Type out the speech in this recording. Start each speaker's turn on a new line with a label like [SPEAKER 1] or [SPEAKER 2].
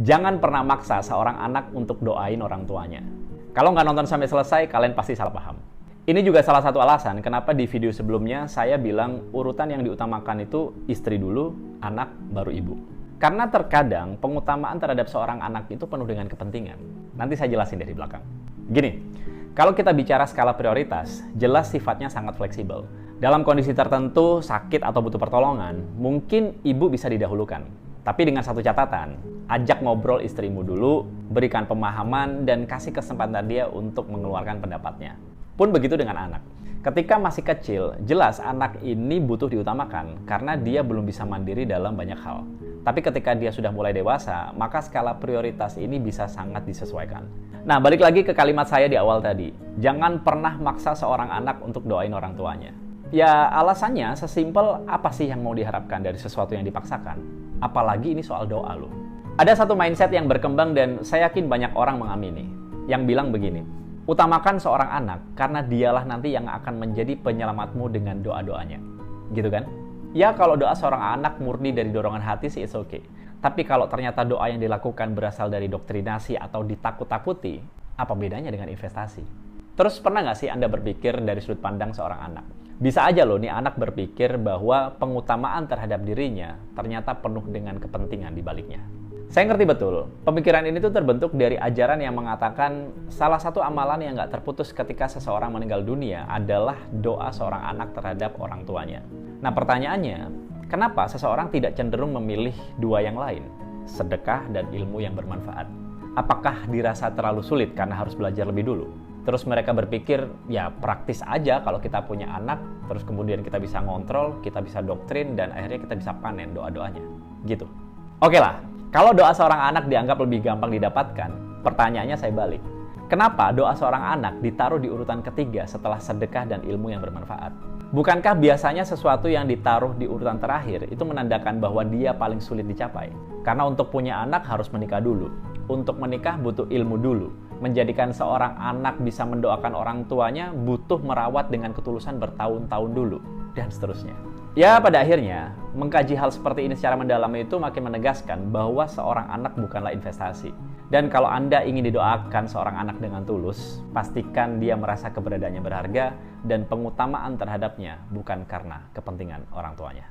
[SPEAKER 1] Jangan pernah maksa seorang anak untuk doain orang tuanya. Kalau nggak nonton sampai selesai, kalian pasti salah paham. Ini juga salah satu alasan kenapa di video sebelumnya saya bilang urutan yang diutamakan itu istri dulu, anak, baru ibu. Karena terkadang pengutamaan terhadap seorang anak itu penuh dengan kepentingan. Nanti saya jelasin dari belakang. Gini, kalau kita bicara skala prioritas, jelas sifatnya sangat fleksibel. Dalam kondisi tertentu, sakit atau butuh pertolongan, mungkin ibu bisa didahulukan. Tapi dengan satu catatan, ajak ngobrol istrimu dulu, berikan pemahaman, dan kasih kesempatan dia untuk mengeluarkan pendapatnya. Pun begitu dengan anak. Ketika masih kecil, jelas anak ini butuh diutamakan karena dia belum bisa mandiri dalam banyak hal. Tapi ketika dia sudah mulai dewasa, maka skala prioritas ini bisa sangat disesuaikan. Nah, balik lagi ke kalimat saya di awal tadi. Jangan pernah maksa seorang anak untuk doain orang tuanya. Ya, alasannya sesimpel apa sih yang mau diharapkan dari sesuatu yang dipaksakan? Apalagi ini soal doa loh. Ada satu mindset yang berkembang dan saya yakin banyak orang mengamini. Yang bilang begini, utamakan seorang anak karena dialah nanti yang akan menjadi penyelamatmu dengan doa-doanya. Gitu kan? Ya, kalau doa seorang anak murni dari dorongan hati sih it's okay. Tapi kalau ternyata doa yang dilakukan berasal dari doktrinasi atau ditakut-takuti, apa bedanya dengan investasi? Terus pernah nggak sih Anda berpikir dari sudut pandang seorang anak? Bisa aja loh nih anak berpikir bahwa pengutamaan terhadap dirinya ternyata penuh dengan kepentingan di baliknya. Saya ngerti betul, pemikiran ini tuh terbentuk dari ajaran yang mengatakan salah satu amalan yang nggak terputus ketika seseorang meninggal dunia adalah doa seorang anak terhadap orang tuanya. Nah pertanyaannya, kenapa seseorang tidak cenderung memilih dua yang lain? Sedekah dan ilmu yang bermanfaat. Apakah dirasa terlalu sulit karena harus belajar lebih dulu? Terus mereka berpikir, ya praktis aja kalau kita punya anak, terus kemudian kita bisa ngontrol, kita bisa doktrin, dan akhirnya kita bisa panen doa-doanya. Gitu. Oke lah, kalau doa seorang anak dianggap lebih gampang didapatkan, pertanyaannya saya balik. Kenapa doa seorang anak ditaruh di urutan ketiga setelah sedekah dan ilmu yang bermanfaat? Bukankah biasanya sesuatu yang ditaruh di urutan terakhir itu menandakan bahwa dia paling sulit dicapai? Karena untuk punya anak harus menikah dulu. Untuk menikah butuh ilmu dulu. Menjadikan seorang anak bisa mendoakan orang tuanya butuh merawat dengan ketulusan bertahun-tahun dulu, dan seterusnya. Ya, pada akhirnya, mengkaji hal seperti ini secara mendalam itu makin menegaskan bahwa seorang anak bukanlah investasi. Dan kalau Anda ingin didoakan seorang anak dengan tulus, pastikan dia merasa keberadaannya berharga dan pengutamaan terhadapnya bukan karena kepentingan orang tuanya.